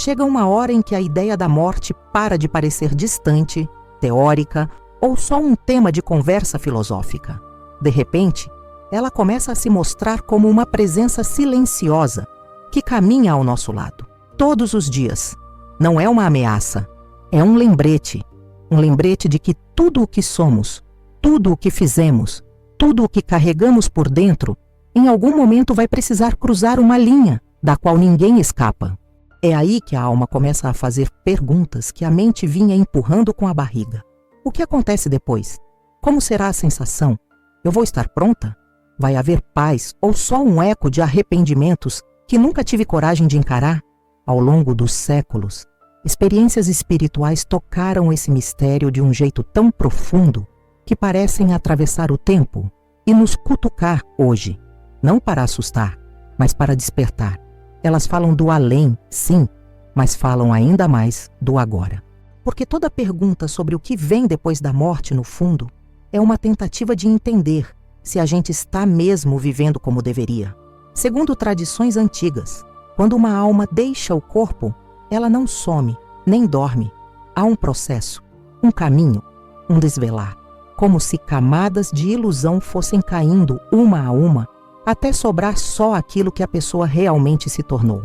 Chega uma hora em que a ideia da morte para de parecer distante, teórica ou só um tema de conversa filosófica. De repente, ela começa a se mostrar como uma presença silenciosa que caminha ao nosso lado, todos os dias. Não é uma ameaça, é um lembrete de que tudo o que somos, tudo o que fizemos, tudo o que carregamos por dentro, em algum momento vai precisar cruzar uma linha da qual ninguém escapa. É aí que a alma começa a fazer perguntas que a mente vinha empurrando com a barriga. O que acontece depois? Como será a sensação? Eu vou estar pronta? Vai haver paz ou só um eco de arrependimentos que nunca tive coragem de encarar? Ao longo dos séculos, experiências espirituais tocaram esse mistério de um jeito tão profundo que parecem atravessar o tempo e nos cutucar hoje, não para assustar, mas para despertar. Elas falam do além, sim, mas falam ainda mais do agora. Porque toda pergunta sobre o que vem depois da morte, no fundo, é uma tentativa de entender se a gente está mesmo vivendo como deveria. Segundo tradições antigas, quando uma alma deixa o corpo, ela não some, nem dorme. Há um processo, um caminho, um desvelar, como se camadas de ilusão fossem caindo uma a uma, até sobrar só aquilo que a pessoa realmente se tornou.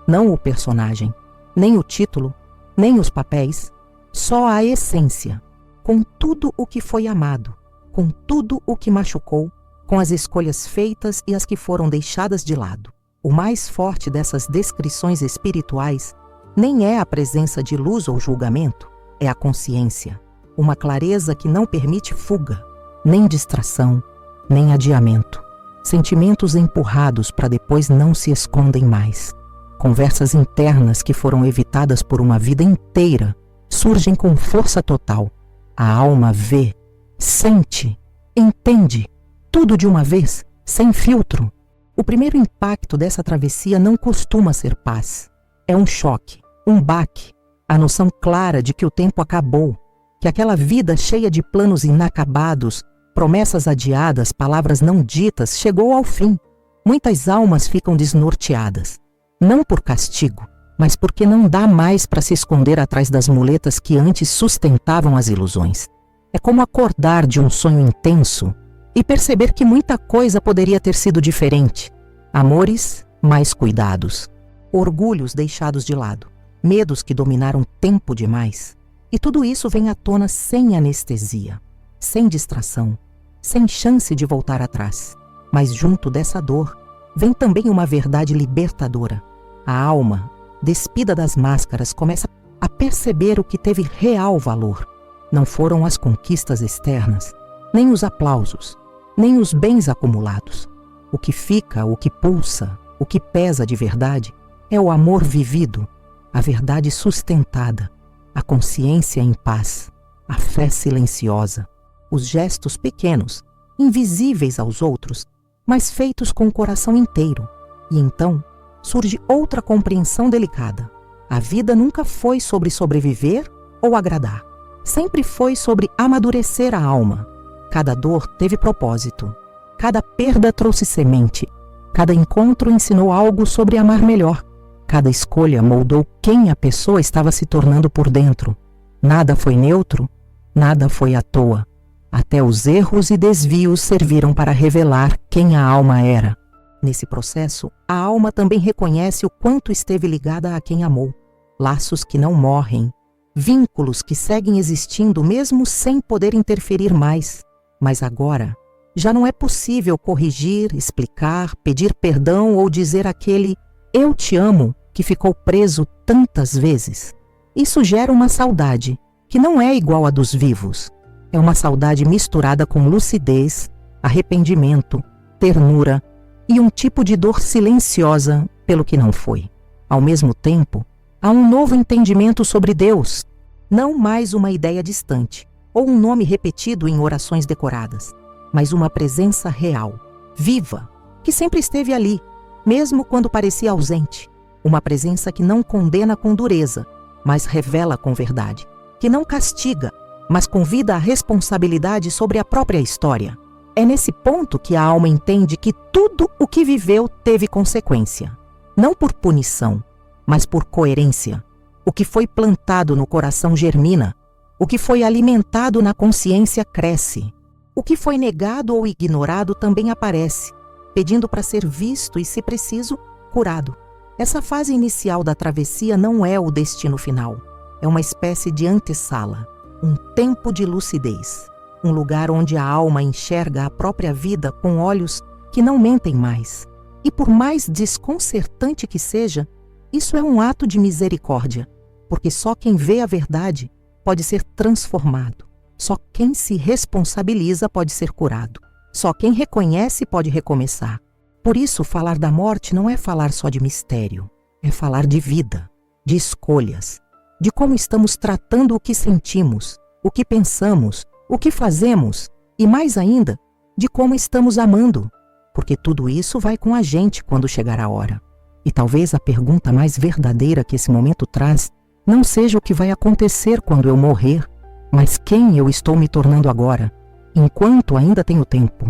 Não o personagem, nem o título, nem os papéis, só a essência, com tudo o que foi amado, com tudo o que machucou, com as escolhas feitas e as que foram deixadas de lado. O mais forte dessas descrições espirituais nem é a presença de luz ou julgamento, é a consciência, uma clareza que não permite fuga, nem distração, nem adiamento. Sentimentos empurrados para depois não se escondem mais. Conversas internas que foram evitadas por uma vida inteira surgem com força total. A alma vê, sente, entende, tudo de uma vez, sem filtro. O primeiro impacto dessa travessia não costuma ser paz. É um choque, um baque, a noção clara de que o tempo acabou, que aquela vida cheia de planos inacabados, promessas adiadas, palavras não ditas, chegou ao fim. Muitas almas ficam desnorteadas, não por castigo, mas porque não dá mais para se esconder atrás das muletas que antes sustentavam as ilusões. É como acordar de um sonho intenso e perceber que muita coisa poderia ter sido diferente. Amores mais cuidados, orgulhos deixados de lado, medos que dominaram tempo demais. E tudo isso vem à tona sem anestesia, sem distração, sem chance de voltar atrás. Mas junto dessa dor, vem também uma verdade libertadora. A alma, despida das máscaras, começa a perceber o que teve real valor. Não foram as conquistas externas, nem os aplausos, nem os bens acumulados. O que fica, o que pulsa, o que pesa de verdade, é o amor vivido, a verdade sustentada, a consciência em paz, a fé silenciosa, os gestos pequenos, invisíveis aos outros, mas feitos com o coração inteiro. E então surge outra compreensão delicada. A vida nunca foi sobre sobreviver ou agradar. Sempre foi sobre amadurecer a alma. Cada dor teve propósito. Cada perda trouxe semente. Cada encontro ensinou algo sobre amar melhor. Cada escolha moldou quem a pessoa estava se tornando por dentro. Nada foi neutro, nada foi à toa. Até os erros e desvios serviram para revelar quem a alma era. Nesse processo, a alma também reconhece o quanto esteve ligada a quem amou. Laços que não morrem, vínculos que seguem existindo mesmo sem poder interferir mais. Mas agora, já não é possível corrigir, explicar, pedir perdão ou dizer aquele "eu te amo" que ficou preso tantas vezes. Isso gera uma saudade, que não é igual à dos vivos. É uma saudade misturada com lucidez, arrependimento, ternura e um tipo de dor silenciosa pelo que não foi. Ao mesmo tempo, há um novo entendimento sobre Deus, não mais uma ideia distante ou um nome repetido em orações decoradas, mas uma presença real, viva, que sempre esteve ali, mesmo quando parecia ausente. Uma presença que não condena com dureza, mas revela com verdade, que não castiga, mas convida à responsabilidade sobre a própria história. É nesse ponto que a alma entende que tudo o que viveu teve consequência. Não por punição, mas por coerência. O que foi plantado no coração germina. O que foi alimentado na consciência cresce. O que foi negado ou ignorado também aparece, pedindo para ser visto e, se preciso, curado. Essa fase inicial da travessia não é o destino final. É uma espécie de antessala, um tempo de lucidez, um lugar onde a alma enxerga a própria vida com olhos que não mentem mais. E por mais desconcertante que seja, isso é um ato de misericórdia, porque só quem vê a verdade pode ser transformado. Só quem se responsabiliza pode ser curado. Só quem reconhece pode recomeçar. Por isso, falar da morte não é falar só de mistério, é falar de vida, de escolhas, de como estamos tratando o que sentimos, o que pensamos, o que fazemos e, mais ainda, de como estamos amando, porque tudo isso vai com a gente quando chegar a hora. E talvez a pergunta mais verdadeira que esse momento traz não seja o que vai acontecer quando eu morrer, mas quem eu estou me tornando agora, enquanto ainda tenho tempo.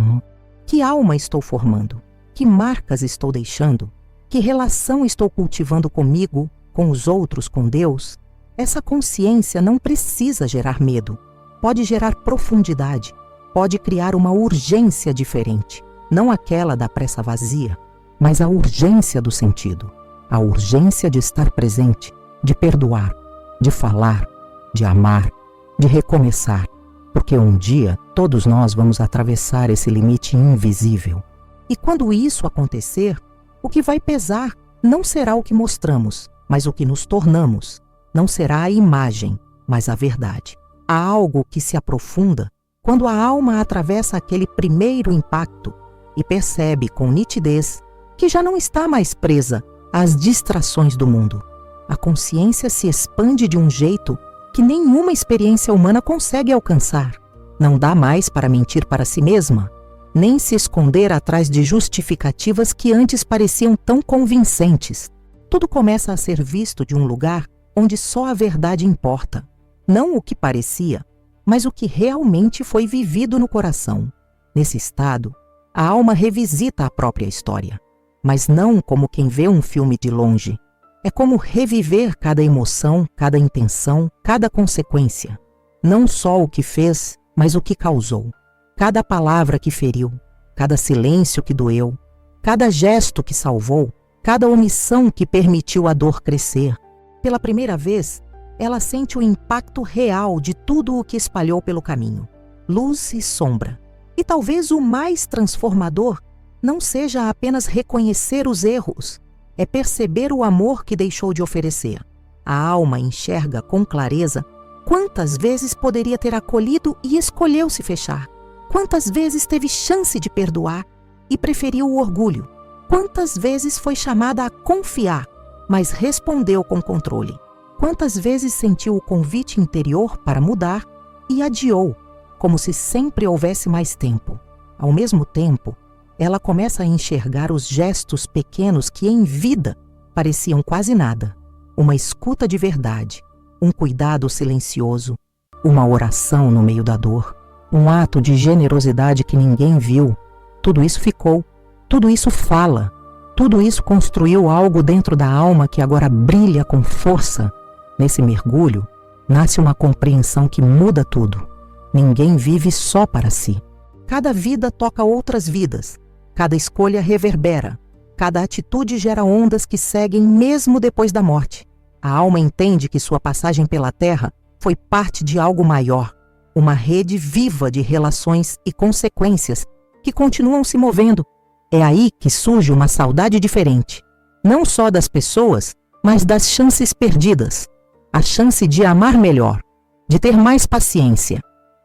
Que alma estou formando? Que marcas estou deixando? Que relação estou cultivando comigo, com os outros, com Deus? Essa consciência não precisa gerar medo. Pode gerar profundidade. Pode criar uma urgência diferente. Não aquela da pressa vazia, mas a urgência do sentido. A urgência de estar presente, de perdoar, de falar, de amar, de recomeçar. Porque um dia todos nós vamos atravessar esse limite invisível. E quando isso acontecer, o que vai pesar não será o que mostramos, mas o que nos tornamos. Não será a imagem, mas a verdade. Há algo que se aprofunda quando a alma atravessa aquele primeiro impacto e percebe com nitidez que já não está mais presa às distrações do mundo. A consciência se expande de um jeito que nenhuma experiência humana consegue alcançar. Não dá mais para mentir para si mesma, nem se esconder atrás de justificativas que antes pareciam tão convincentes. Tudo começa a ser visto de um lugar onde só a verdade importa. Não o que parecia, mas o que realmente foi vivido no coração. Nesse estado, a alma revisita a própria história, mas não como quem vê um filme de longe. É como reviver cada emoção, cada intenção, cada consequência. Não só o que fez, mas o que causou. Cada palavra que feriu, cada silêncio que doeu, cada gesto que salvou, cada omissão que permitiu a dor crescer. Pela primeira vez, ela sente o impacto real de tudo o que espalhou pelo caminho, luz e sombra. E talvez o mais transformador não seja apenas reconhecer os erros, é perceber o amor que deixou de oferecer. A alma enxerga com clareza quantas vezes poderia ter acolhido e escolheu se fechar. Quantas vezes teve chance de perdoar e preferiu o orgulho. Quantas vezes foi chamada a confiar, mas respondeu com controle. Quantas vezes sentiu o convite interior para mudar e adiou, como se sempre houvesse mais tempo. Ao mesmo tempo, ela começa a enxergar os gestos pequenos que em vida pareciam quase nada. Uma escuta de verdade, um cuidado silencioso, uma oração no meio da dor, um ato de generosidade que ninguém viu. Tudo isso ficou, tudo isso fala, tudo isso construiu algo dentro da alma que agora brilha com força. Nesse mergulho, nasce uma compreensão que muda tudo. Ninguém vive só para si. Cada vida toca outras vidas. Cada escolha reverbera. Cada atitude gera ondas que seguem mesmo depois da morte. A alma entende que sua passagem pela Terra foi parte de algo maior. Uma rede viva de relações e consequências que continuam se movendo. É aí que surge uma saudade diferente. Não só das pessoas, mas das chances perdidas. A chance de amar melhor, de ter mais paciência,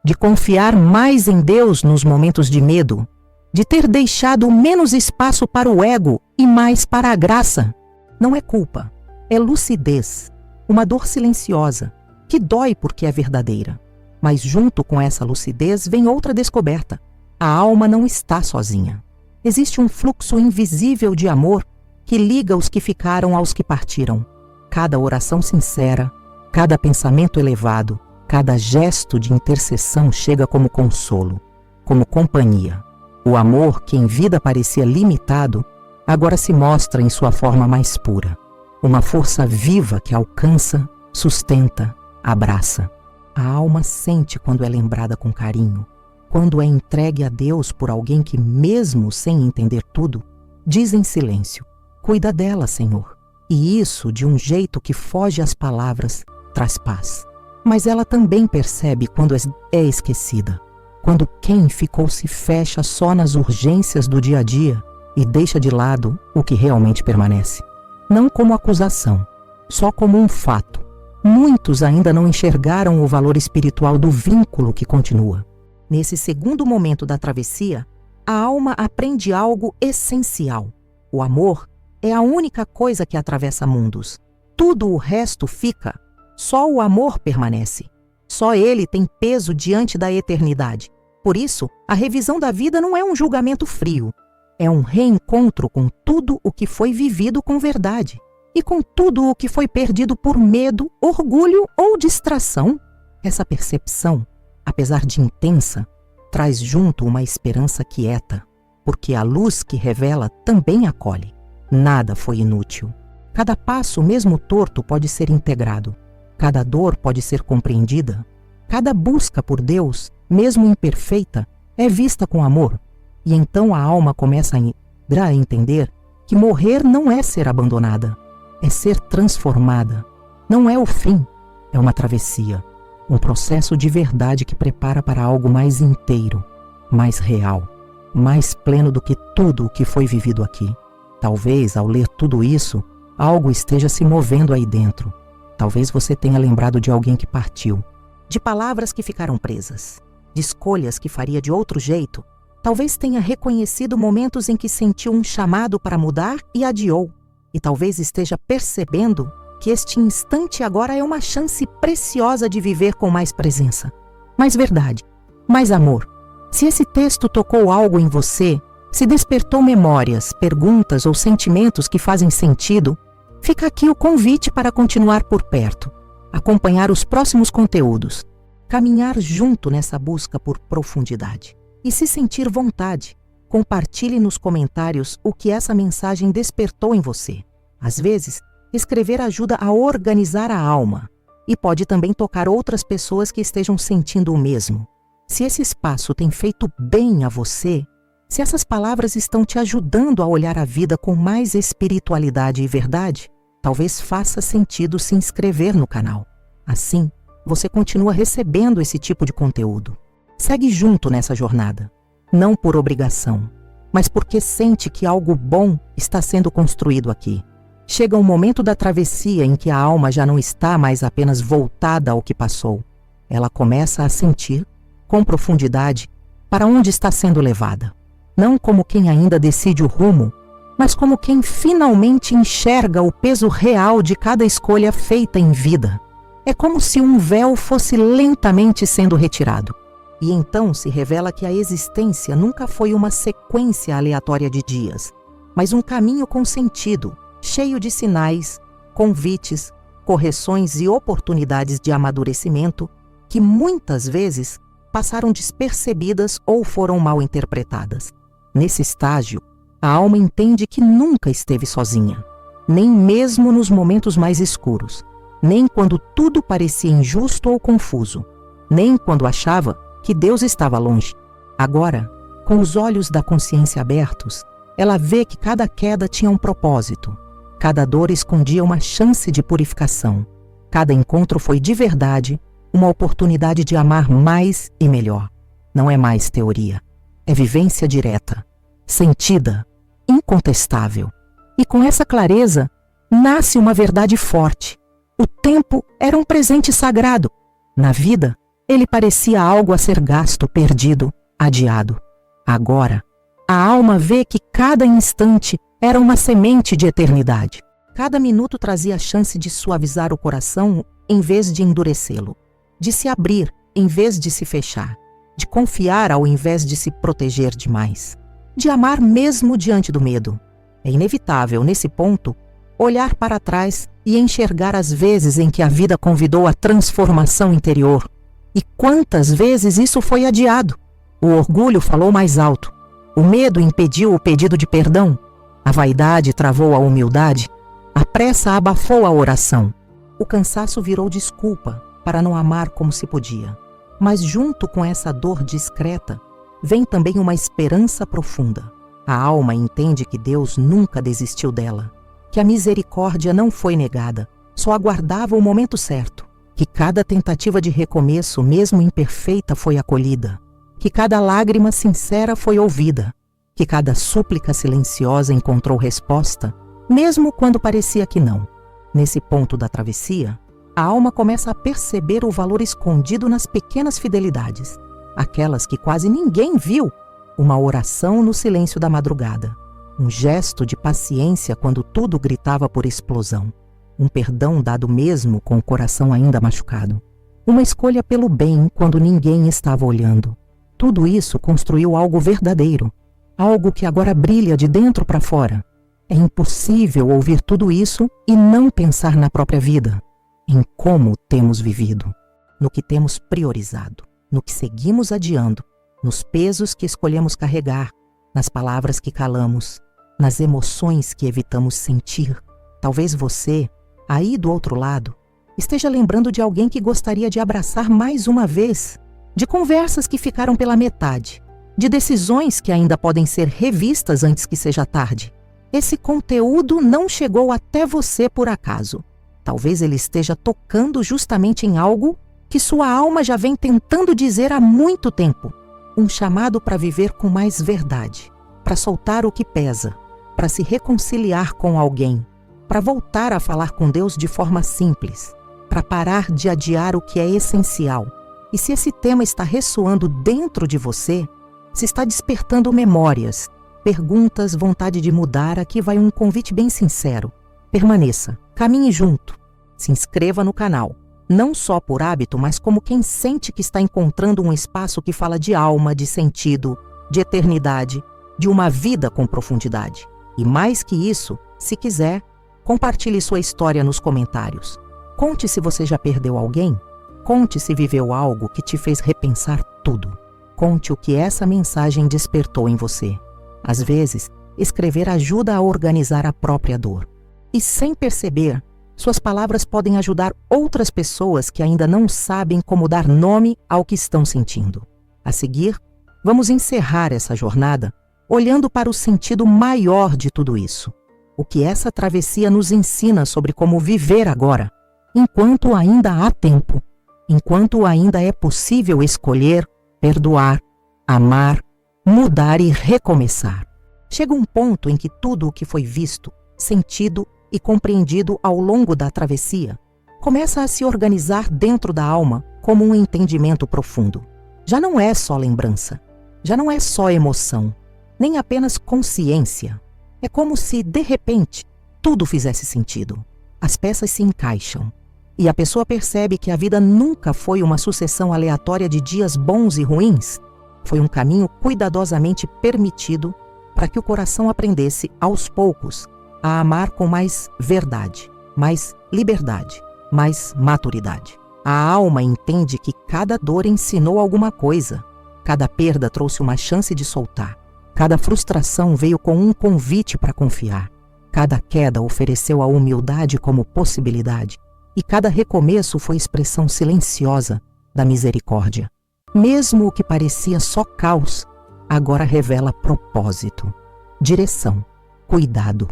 de confiar mais em Deus nos momentos de medo, de ter deixado menos espaço para o ego e mais para a graça. Não é culpa, é lucidez, uma dor silenciosa, que dói porque é verdadeira. Mas junto com essa lucidez vem outra descoberta. A alma não está sozinha. Existe um fluxo invisível de amor que liga os que ficaram aos que partiram. Cada oração sincera, cada pensamento elevado, cada gesto de intercessão chega como consolo, como companhia. O amor que em vida parecia limitado, agora se mostra em sua forma mais pura. uma força viva que alcança, sustenta, abraça. A alma sente quando é lembrada com carinho, quando é entregue a Deus por alguém que, mesmo sem entender tudo, diz em silêncio: cuida dela, Senhor. E isso, de um jeito que foge às palavras, traz paz. Mas ela também percebe quando é esquecida, quando quem ficou se fecha só nas urgências do dia a dia e deixa de lado o que realmente permanece. Não como acusação, só como um fato. Muitos ainda não enxergaram o valor espiritual do vínculo que continua. Nesse segundo momento da travessia, a alma aprende algo essencial. O amor é a única coisa que atravessa mundos. Tudo o resto fica. Só o amor permanece. Só ele tem peso diante da eternidade. Por isso, a revisão da vida não é um julgamento frio. É um reencontro com tudo o que foi vivido com verdade. E com tudo o que foi perdido por medo, orgulho ou distração. Essa percepção, apesar de intensa, traz junto uma esperança quieta, porque a luz que revela também acolhe. Nada foi inútil. Cada passo, mesmo torto, pode ser integrado. Cada dor pode ser compreendida. Cada busca por Deus, mesmo imperfeita, é vista com amor. E então a alma começa a entender que morrer não é ser abandonada, é ser transformada. Não é o fim, é uma travessia, um processo de verdade que prepara para algo mais inteiro, mais real, mais pleno do que tudo o que foi vivido aqui. Talvez, ao ler tudo isso, algo esteja se movendo aí dentro. Talvez você tenha lembrado de alguém que partiu, de palavras que ficaram presas, de escolhas que faria de outro jeito. Talvez tenha reconhecido momentos em que sentiu um chamado para mudar e adiou. E talvez esteja percebendo que este instante agora é uma chance preciosa de viver com mais presença, mais verdade, mais amor. Se esse texto tocou algo em você, se despertou memórias, perguntas ou sentimentos que fazem sentido, fica aqui o convite para continuar por perto, acompanhar os próximos conteúdos, caminhar junto nessa busca por profundidade. E se sentir vontade, compartilhe nos comentários o que essa mensagem despertou em você. Às vezes, escrever ajuda a organizar a alma e pode também tocar outras pessoas que estejam sentindo o mesmo. Se esse espaço tem feito bem a você, se essas palavras estão te ajudando a olhar a vida com mais espiritualidade e verdade, talvez faça sentido se inscrever no canal. Assim, você continua recebendo esse tipo de conteúdo. Segue junto nessa jornada, não por obrigação, mas porque sente que algo bom está sendo construído aqui. Chega um momento da travessia em que a alma já não está mais apenas voltada ao que passou. Ela começa a sentir, com profundidade, para onde está sendo levada. Não como quem ainda decide o rumo, mas como quem finalmente enxerga o peso real de cada escolha feita em vida. É como se um véu fosse lentamente sendo retirado. E então se revela que a existência nunca foi uma sequência aleatória de dias, mas um caminho com sentido, cheio de sinais, convites, correções e oportunidades de amadurecimento que muitas vezes passaram despercebidas ou foram mal interpretadas. Nesse estágio, a alma entende que nunca esteve sozinha, nem mesmo nos momentos mais escuros, nem quando tudo parecia injusto ou confuso, nem quando achava que Deus estava longe. Agora, com os olhos da consciência abertos, ela vê que cada queda tinha um propósito, cada dor escondia uma chance de purificação, cada encontro foi de verdade uma oportunidade de amar mais e melhor. Não é mais teoria, é vivência direta, sentida, incontestável. E com essa clareza, nasce uma verdade forte. O tempo era um presente sagrado. Na vida, ele parecia algo a ser gasto, perdido, adiado. Agora, a alma vê que cada instante era uma semente de eternidade. Cada minuto trazia a chance de suavizar o coração em vez de endurecê-lo, de se abrir em vez de se fechar, de confiar ao invés de se proteger demais, de amar mesmo diante do medo. É inevitável, nesse ponto, olhar para trás e enxergar as vezes em que a vida convidou a transformação interior. E quantas vezes isso foi adiado? O orgulho falou mais alto, o medo impediu o pedido de perdão, a vaidade travou a humildade, A pressa abafou a oração. O cansaço virou desculpa para não amar como se podia. Mas junto com essa dor discreta, vem também uma esperança profunda. A alma entende que Deus nunca desistiu dela, que a misericórdia não foi negada, só aguardava o momento certo, que cada tentativa de recomeço, mesmo imperfeita, foi acolhida, que cada lágrima sincera foi ouvida, que cada súplica silenciosa encontrou resposta, mesmo quando parecia que não. Nesse ponto da travessia, a alma começa a perceber o valor escondido nas pequenas fidelidades, aquelas que quase ninguém viu. Uma oração no silêncio da madrugada, um gesto de paciência quando tudo gritava por explosão, um perdão dado mesmo com o coração ainda machucado, uma escolha pelo bem quando ninguém estava olhando. Tudo isso construiu algo verdadeiro, algo que agora brilha de dentro para fora. É impossível ouvir tudo isso e não pensar na própria vida, em como temos vivido, no que temos priorizado, no que seguimos adiando, nos pesos que escolhemos carregar, nas palavras que calamos, nas emoções que evitamos sentir. Talvez você, aí do outro lado, esteja lembrando de alguém que gostaria de abraçar mais uma vez, de conversas que ficaram pela metade, de decisões que ainda podem ser revistas antes que seja tarde. Esse conteúdo não chegou até você por acaso. Talvez ele esteja tocando justamente em algo que sua alma já vem tentando dizer há muito tempo. Um chamado para viver com mais verdade, para soltar o que pesa, para se reconciliar com alguém, para voltar a falar com Deus de forma simples, para parar de adiar o que é essencial. E se esse tema está ressoando dentro de você, se está despertando memórias, perguntas, vontade de mudar, aqui vai um convite bem sincero. Permaneça, caminhe junto, se inscreva no canal, não só por hábito, mas como quem sente que está encontrando um espaço que fala de alma, de sentido, de eternidade, de uma vida com profundidade. E mais que isso, se quiser, compartilhe sua história nos comentários. Conte se você já perdeu alguém, conte se viveu algo que te fez repensar tudo. Conte o que essa mensagem despertou em você. Às vezes, escrever ajuda a organizar a própria dor. E sem perceber, suas palavras podem ajudar outras pessoas que ainda não sabem como dar nome ao que estão sentindo. A seguir, vamos encerrar essa jornada olhando para o sentido maior de tudo isso. O que essa travessia nos ensina sobre como viver agora, enquanto ainda há tempo, enquanto ainda é possível escolher, perdoar, amar, mudar e recomeçar. Chega um ponto em que tudo o que foi visto, sentido e compreendido ao longo da travessia começa a se organizar dentro da alma como um entendimento profundo. Já não é só lembrança, já não é só emoção, nem apenas consciência. É como se, de repente, tudo fizesse sentido. As peças se encaixam e a pessoa percebe que a vida nunca foi uma sucessão aleatória de dias bons e ruins. Foi um caminho cuidadosamente permitido para que o coração aprendesse, aos poucos, a amar com mais verdade, mais liberdade, mais maturidade. A alma entende que cada dor ensinou alguma coisa, cada perda trouxe uma chance de soltar, cada frustração veio com um convite para confiar, cada queda ofereceu a humildade como possibilidade e cada recomeço foi expressão silenciosa da misericórdia. Mesmo o que parecia só caos, agora revela propósito, direção, cuidado.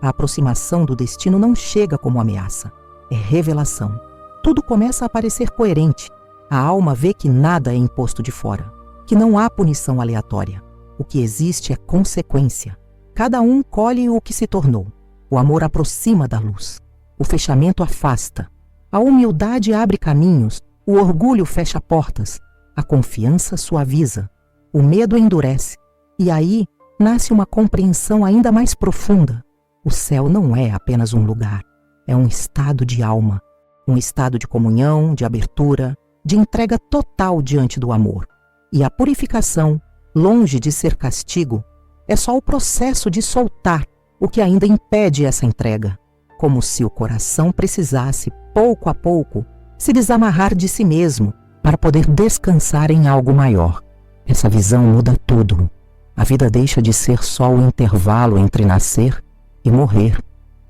A aproximação do destino não chega como ameaça, é revelação. Tudo começa a parecer coerente. A alma vê que nada é imposto de fora, que não há punição aleatória. O que existe é consequência. Cada um colhe o que se tornou. O amor aproxima da luz. O fechamento afasta. A humildade abre caminhos. O orgulho fecha portas. A confiança suaviza. O medo endurece. E aí nasce uma compreensão ainda mais profunda. O céu não é apenas um lugar. É um estado de alma. Um estado de comunhão, de abertura, de entrega total diante do amor. E a purificação, longe de ser castigo, é só o processo de soltar o que ainda impede essa entrega, como se o coração precisasse, pouco a pouco, se desamarrar de si mesmo para poder descansar em algo maior. Essa visão muda tudo. A vida deixa de ser só o intervalo entre nascer e morrer.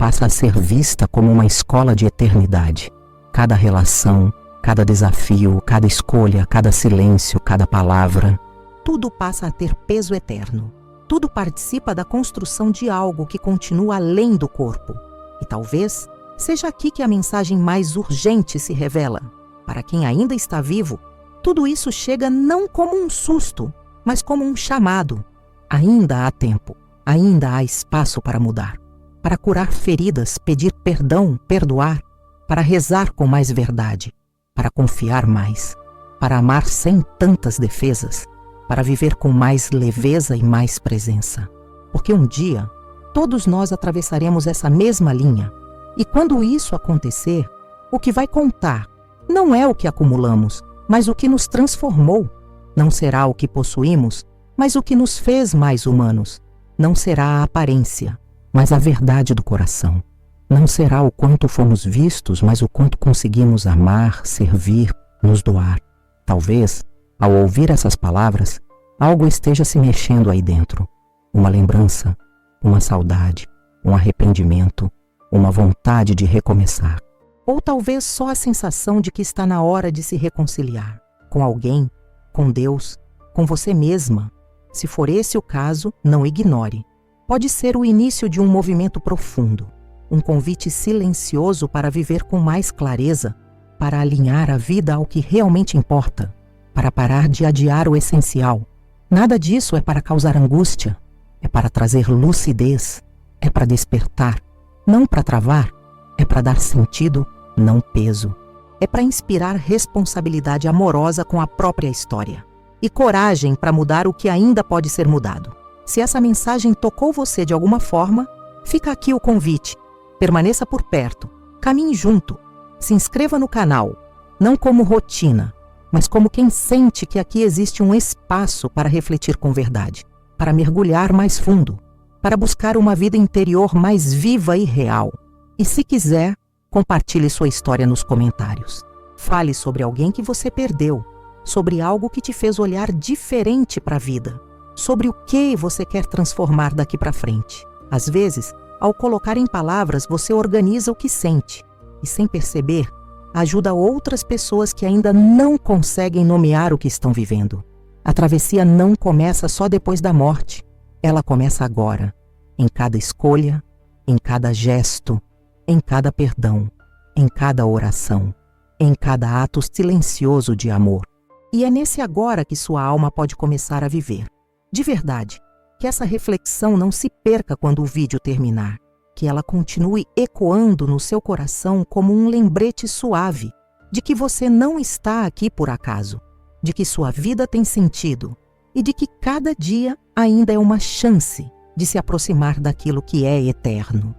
passa a ser vista como uma escola de eternidade. Cada relação, cada desafio, cada escolha, cada silêncio, cada palavra, tudo passa a ter peso eterno. Tudo participa da construção de algo que continua além do corpo. E talvez seja aqui que a mensagem mais urgente se revela. Para quem ainda está vivo, tudo isso chega não como um susto, mas como um chamado. Ainda há tempo, ainda há espaço para mudar, para curar feridas, pedir perdão, perdoar, para rezar com mais verdade, para confiar mais, para amar sem tantas defesas, para viver com mais leveza e mais presença. Porque um dia, todos nós atravessaremos essa mesma linha. E quando isso acontecer, o que vai contar não é o que acumulamos, mas o que nos transformou. Não será o que possuímos, mas o que nos fez mais humanos. Não será a aparência, mas a verdade do coração. Não será o quanto fomos vistos, mas o quanto conseguimos amar, servir, nos doar. Talvez, ao ouvir essas palavras, algo esteja se mexendo aí dentro. Uma lembrança, uma saudade, um arrependimento, uma vontade de recomeçar. Ou talvez só a sensação de que está na hora de se reconciliar com alguém, com Deus, com você mesma. Se for esse o caso, não ignore. Pode ser o início de um movimento profundo, um convite silencioso para viver com mais clareza, para alinhar a vida ao que realmente importa, para parar de adiar o essencial. Nada disso é para causar angústia, é para trazer lucidez, é para despertar, não para travar, é para dar sentido, não peso. É para inspirar responsabilidade amorosa com a própria história e coragem para mudar o que ainda pode ser mudado. Se essa mensagem tocou você de alguma forma, fica aqui o convite. Permaneça por perto, caminhe junto, se inscreva no canal, não como rotina, mas como quem sente que aqui existe um espaço para refletir com verdade, para mergulhar mais fundo, para buscar uma vida interior mais viva e real. E se quiser, compartilhe sua história nos comentários. Fale sobre alguém que você perdeu, sobre algo que te fez olhar diferente para a vida, sobre o que você quer transformar daqui para frente. Às vezes, ao colocar em palavras, você organiza o que sente e, sem perceber, ajuda outras pessoas que ainda não conseguem nomear o que estão vivendo. A travessia não começa só depois da morte. Ela começa agora, em cada escolha, em cada gesto, em cada perdão, em cada oração, em cada ato silencioso de amor. E é nesse agora que sua alma pode começar a viver. De verdade, que essa reflexão não se perca quando o vídeo terminar. Que ela continue ecoando no seu coração como um lembrete suave de que você não está aqui por acaso, de que sua vida tem sentido e de que cada dia ainda é uma chance de se aproximar daquilo que é eterno.